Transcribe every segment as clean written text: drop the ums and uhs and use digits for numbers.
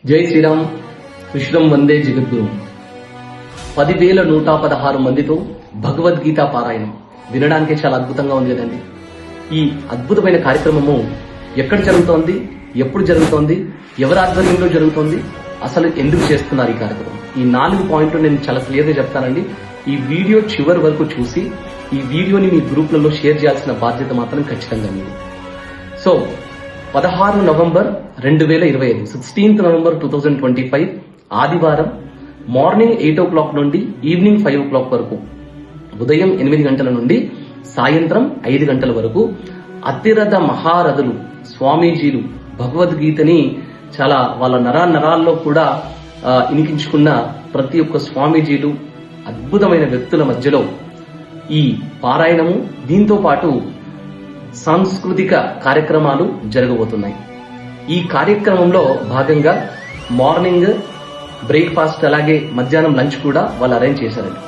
జై శ్రీరామ్ కృష్ణం వందే జగద్గురు 10,116 మందితో భగవద్గీత పారాయణం వినడానికి చాలా అద్భుతంగా ఉంది కదండి. ఈ అద్భుతమైన కార్యక్రమము ఎక్కడ జరుగుతోంది, ఎప్పుడు జరుగుతోంది, ఎవరి ఆధ్వర్యంలో జరుగుతోంది, అసలు ఎందుకు చేస్తున్నారు ఈ కార్యక్రమం, ఈ 4 పాయింట్లు నేను చాలా క్లియర్ గా చెప్తానండి. ఈ వీడియో చివరి వరకు చూసి ఈ వీడియోని మీ గ్రూప్లలో షేర్ చేయాల్సిన బాధ్యత మాత్రం ఖచ్చితంగా మీది. సో 16 నవంబర్ 2025 16th నవంబర్ 2025 ఆదివారం మార్నింగ్ 8 o'clock నుండి ఈవినింగ్ 5 o'clock వరకు, ఉదయం 8 గంటల నుండి సాయంత్రం 5 గంటల వరకు అతిరథ మహారథులు స్వామీజీలు భగవద్గీతని చాలా వాళ్ళ నరాల్లో కూడా ఇనికించుకున్న ప్రతి ఒక్క స్వామీజీలు అద్భుతమైన వ్యక్తుల మధ్యలో ఈ పారాయణము, దీంతో పాటు సాంస్కృతిక కార్యక్రమాలు జరగబోతున్నాయి. ఈ కార్యక్రమంలో భాగంగా మార్నింగ్ బ్రేక్ఫాస్ట్ అలాగే మధ్యాహ్నం లంచ్ కూడా వాళ్ళు అరేంజ్ చేశారండి.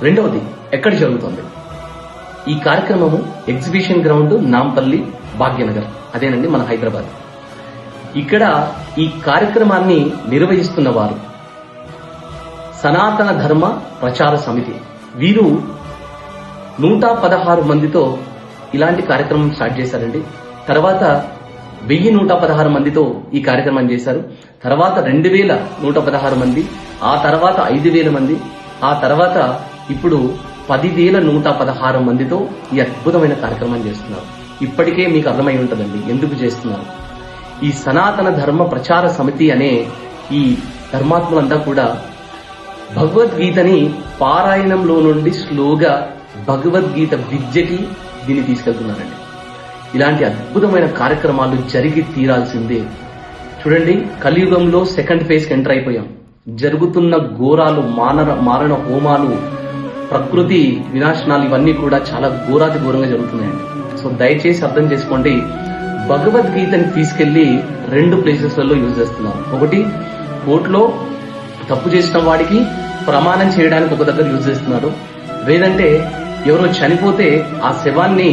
రెండవది ఎక్కడ జరుగుతుంది ఈ కార్యక్రమము? ఎగ్జిబిషన్ గ్రౌండ్ నాంపల్లి భాగ్యనగర్, అదేనండి మన హైదరాబాద్. ఇక్కడ ఈ కార్యక్రమాన్ని నిర్వహిస్తున్న వారు సనాతన ధర్మ ప్రచార సమితి. వీరు 116 మందితో ఇలాంటి కార్యక్రమం స్టార్ట్ చేశారండి. తర్వాత 1116 మందితో ఈ కార్యక్రమం చేశారు. తర్వాత 2116 మంది, ఆ తర్వాత 5000 మంది, ఆ తర్వాత ఇప్పుడు 10,116 మందితో ఈ అద్భుతమైన కార్యక్రమం చేస్తున్నారు. ఇప్పటికే మీకు అర్థమై ఉంటుందండి ఎందుకు చేస్తున్నారు. ఈ సనాతన ధర్మ ప్రచార సమితి అనే ఈ ధర్మాత్ములంతా కూడా భగవద్గీతని పారాయణంలో నుండి స్లోగా భగవద్గీత విద్యకి దీన్ని తీసుకెళ్తున్నారండి. ఇలాంటి అద్భుతమైన కార్యక్రమాలు జరిగి తీరాల్సిందే. చూడండి, కలియుగంలో సెకండ్ ఫేజ్ కి ఎంటర్ అయిపోయాం. జరుగుతున్న ఘోరాలు, మారణ హోమాలు, ప్రకృతి వినాశనాలు ఇవన్నీ కూడా చాలా ఘోరాతి ఘోరంగా జరుగుతున్నాయండి. సో దయచేసి అర్థం చేసుకోండి, భగవద్గీతని తీసుకెళ్లి 2 ప్లేసెస్లలో యూజ్ చేస్తున్నారు. ఒకటి, కోర్టులో తప్పు చేసిన వాడికి ప్రమాణం చేయడానికి ఒక దగ్గర యూజ్ చేస్తున్నారు. లేదంటే ఎవరో చనిపోతే ఆ శవాన్ని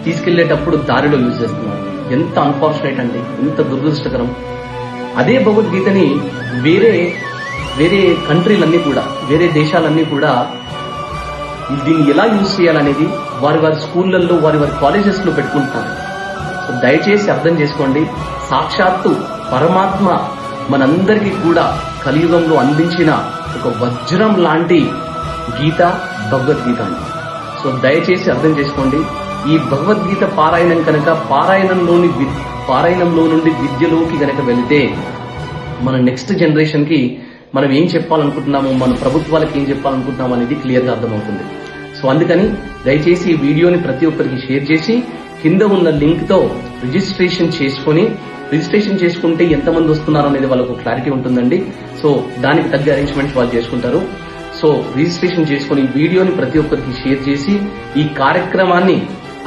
తీసుకెళ్లేటప్పుడు దారిలో యూజ్ చేస్తున్నారు. ఎంత అన్ఫార్చునేట్ అండి, ఎంత దురదృష్టకరం. అదే భగవద్గీతని వేరే కంట్రీలన్నీ కూడా, వేరే దేశాలన్నీ కూడా దీన్ని ఎలా యూజ్ చేయాలనేది వారి స్కూళ్లలో, వారి కాలేజెస్ లో పెట్టుకుంటున్నారు. సో దయచేసి అర్థం చేసుకోండి, సాక్షాత్తు పరమాత్మ మనందరికీ కూడా కలియుగంలో అందించిన ఒక వజ్రం లాంటి గీత భగవద్గీత అండి. సో దయచేసి అర్థం చేసుకోండి, ఈ భగవద్గీత పారాయణం కనుక పారాయణంలో నుండి విద్యలోకి గనక వెళితే మన నెక్స్ట్ జనరేషన్ కి మనం ఏం చెప్పాలనుకుంటున్నాము, మన ప్రభుత్వాలకు ఏం చెప్పాలనుకుంటున్నాము అనేది క్లియర్ గా అర్థమవుతుంది. సో అందుకని దయచేసి ఈ వీడియోని ప్రతి ఒక్కరికి షేర్ చేసి కింద ఉన్న లింక్ తో రిజిస్ట్రేషన్ చేసుకుంటే ఎంతమంది వస్తున్నారు అనేది వాళ్ళకు క్లారిటీ ఉంటుందండి. సో దానికి తగ్గ అరేంజ్మెంట్స్ వాళ్ళు చేసుకుంటారు. సో రిజిస్ట్రేషన్ చేసుకుని వీడియోని ప్రతి ఒక్కరికి షేర్ చేసి ఈ కార్యక్రమాన్ని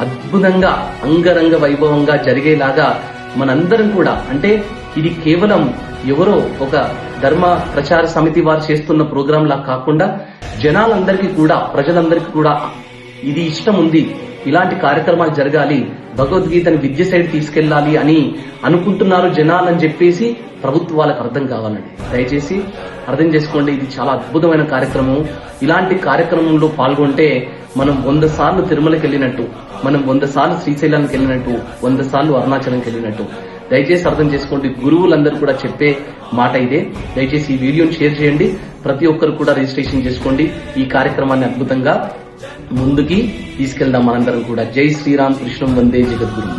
అద్భుతంగా అంగరంగ వైభవంగా జరిగేలాగా మనందరం కూడా, అంటే ఇది కేవలం ఎవరో ఒక ధర్మ ప్రచార సమితి వారు చేస్తున్న ప్రోగ్రాం లా కాకుండా జనాలందరికీ కూడా, ప్రజలందరికీ కూడా ఇది ఇష్టం ఉంది, ఇలాంటి కార్యక్రమాలు జరగాలి, భగవద్గీతని విద్య సైడ్ తీసుకెళ్లాలి అని అనుకుంటున్నారు జనాలని చెప్పేసి ప్రభుత్వాలకు అర్థం కావాలండి. దయచేసి అర్థం చేసుకోండి, ఇది చాలా అద్భుతమైన కార్యక్రమం. ఇలాంటి కార్యక్రమంలో పాల్గొంటే మనం 100 సార్లు తిరుమలకి వెళ్ళినట్టు, మనం 100 సార్లు శ్రీశైలానికి వెళ్ళినట్టు, 100 సార్లు అరుణాచలంకి వెళ్ళినట్టు. దయచేసి అర్థం చేసుకోండి, గురువులందరూ కూడా చెప్పే మాట ఇదే. దయచేసి ఈ వీడియోని షేర్ చేయండి, ప్రతి ఒక్కరు కూడా రిజిస్ట్రేషన్ చేసుకోండి. ఈ కార్యక్రమాన్ని అద్భుతంగా ముందుకి తీసుకెళ్దాం మనందరం కూడా. జై శ్రీరామ్ కృష్ణం వందే జగద్గురు.